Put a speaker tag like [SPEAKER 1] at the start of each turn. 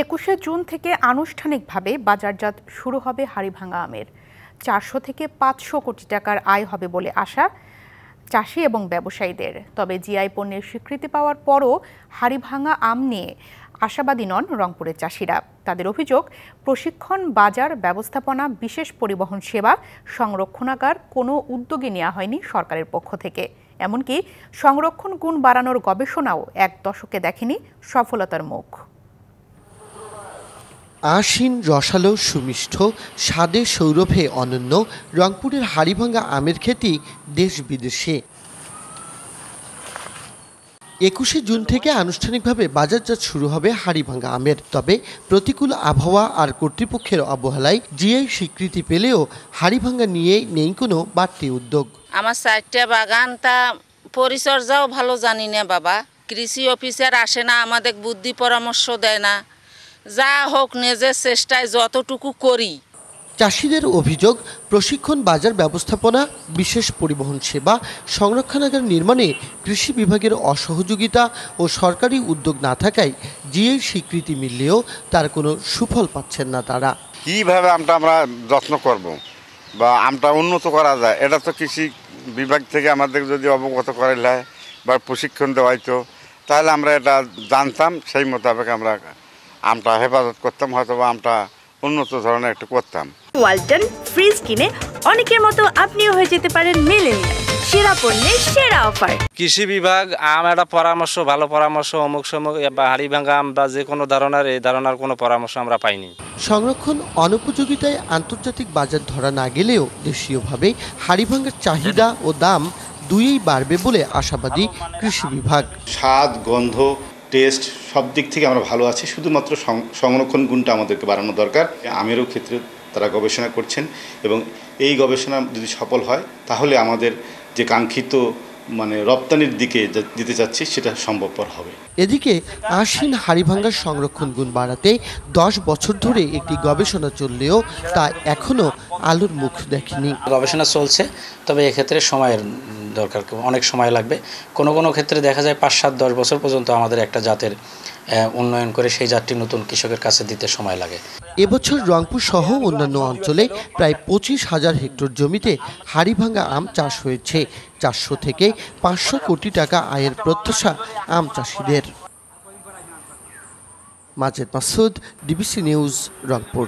[SPEAKER 1] 21শে June থেকে আনুষ্ঠানিকভাবে বাজারজাত শুরু হবে হাড়িভাঙা আমের। 400 থেকে 500 কোটি টাকার আয় হবে বলে আশা চাষি এবং ব্যবসায়ীদের। তবে জিআই পণ্যের স্বীকৃতি পাওয়ার পরও হাড়িভাঙা আম নিয়ে আশাবাদী নন রংপুরের চাষিরা। তাদের অভিযোগ, প্রশিক্ষণ, বাজার ব্যবস্থাপনা, বিশেষ পরিবহন সেবা, সংরক্ষণাগার কোনো উদ্যোগই নেওয়া হয়নি সরকারের পক্ষ থেকে। এমনকি সংরক্ষণ গুণ বাড়ানোর গবেষণাও এক দশকে দেখেনি সফলতার মুখ।
[SPEAKER 2] আশীন, রসালো, সুমিষ্ঠ, স্বাদে সৌরভে অনন্য রংপুরের হাড়িভাঙা আমের খ্যাতি দেশ বিদেশে। 21শে জুন থেকে আনুষ্ঠানিকভাবে বাজারজাত শুরু হবে হাড়িভাঙা আমের। তবে প্রতিকূল আবহাওয়া আর কর্তৃপক্ষের অবহেলায় জিআই স্বীকৃতি পেলেও হাড়িভাঙা নিয়ে নেই কোনো বাড়তি উদ্যোগ।
[SPEAKER 3] আমার 4টা বাগানটা পরিচর্যাও ভালো জানি না বাবা। কৃষি অফিসার আসে না, আমাদের বুদ্ধি পরামর্শ দেয় না। যা হোক নিজের চেষ্টায় যতটুকু করি।
[SPEAKER 2] চাষিদের অভিযোগ, প্রশিক্ষণ, বাজার ব্যবস্থাপনা, বিশেষ পরিবহন সেবা, সংরক্ষণাগার নির্মাণে কৃষি বিভাগের অসহযোগিতা ও সরকারি উদ্যোগ না থাকায় জিআই স্বীকৃতি মিললেও তার কোনো সুফল পাচ্ছেন না তারা।
[SPEAKER 4] কীভাবে আমরা যত্ন করব বা আমটা উন্নত করা যায়, এটা তো কৃষি বিভাগ থেকে আমাদের যদি অবগত করাইলে হয় বা প্রশিক্ষণ দেওয়া হয়তো, তাহলে আমরা এটা জানতাম, সেই মোতাবেক আমরা আমটা হেফাজত করতাম, হয়তো বা আমটা উন্নত ধরনের একটু করতাম।
[SPEAKER 5] ওয়ালটন ফ্রিজ কিনে অনেকের মতো আপনিও হয়ে যেতে পারেন মিলেনিয়াল। সেরা পণ্যের সেরা অফার।
[SPEAKER 6] কৃষি বিভাগ একটা পরামর্শ, ভালো পরামর্শ, অমুক সমুক বা হাড়িভাঙা আম বা যে কোনো ধরনের এই ধরনের কোনো পরামর্শ আমরা পাইনি।
[SPEAKER 2] সংরক্ষণ অনুপযোগিতায় আন্তর্জাতিক বাজার ধরা না গেলেও দেশীয়ভাবে হাড়িভাঙার চাহিদা ও দাম দুইই বাড়বে বলে আশাবাদী কৃষি বিভাগ।
[SPEAKER 7] স্বাদ, গন্ধ, টেস্ট সব দিক থেকে আমরা ভালো আছি, শুধুমাত্র সংরক্ষণ গুণটা আমাদেরকে বাড়ানো দরকার। আমেরও ক্ষেত্রে তারা গবেষণা করছেন এবং এই গবেষণা যদি সফল হয় তাহলে আমাদের যে কাঙ্ক্ষিত রপ্তানির দিকে দিতে চাচ্ছি সেটা সম্ভবপর হবে।
[SPEAKER 2] এদিকে আশীন হাড়িভাঙার সংরক্ষণ গুণ বাড়াতে 10 বছর ধরে একটি গবেষণা চললেও তা এখনো আলোর মুখ দেখেনি।
[SPEAKER 8] গবেষণা চলছে, তবে এক্ষেত্রে সময়ের দরকার, অনেক সময় লাগবে। কোনো কোনো ক্ষেত্রে দেখা যায় 5, 7, 10 বছর পর্যন্ত আমাদের একটা জাতের উন্নয়ন করে সেই জাতটি নতুন কৃষকের কাছে দিতে সময় লাগে।
[SPEAKER 2] এবছর রংপুর সহ অন্যান্য অঞ্চলে প্রায় 25,000 হেক্টর জমিতে হাড়িভাঙা আম চাষ হয়েছে। 400 থেকে 500 কোটি টাকা আয়ের প্রত্যাশা আম চাষিদের। Majed Masud, DBC news, Rangpur.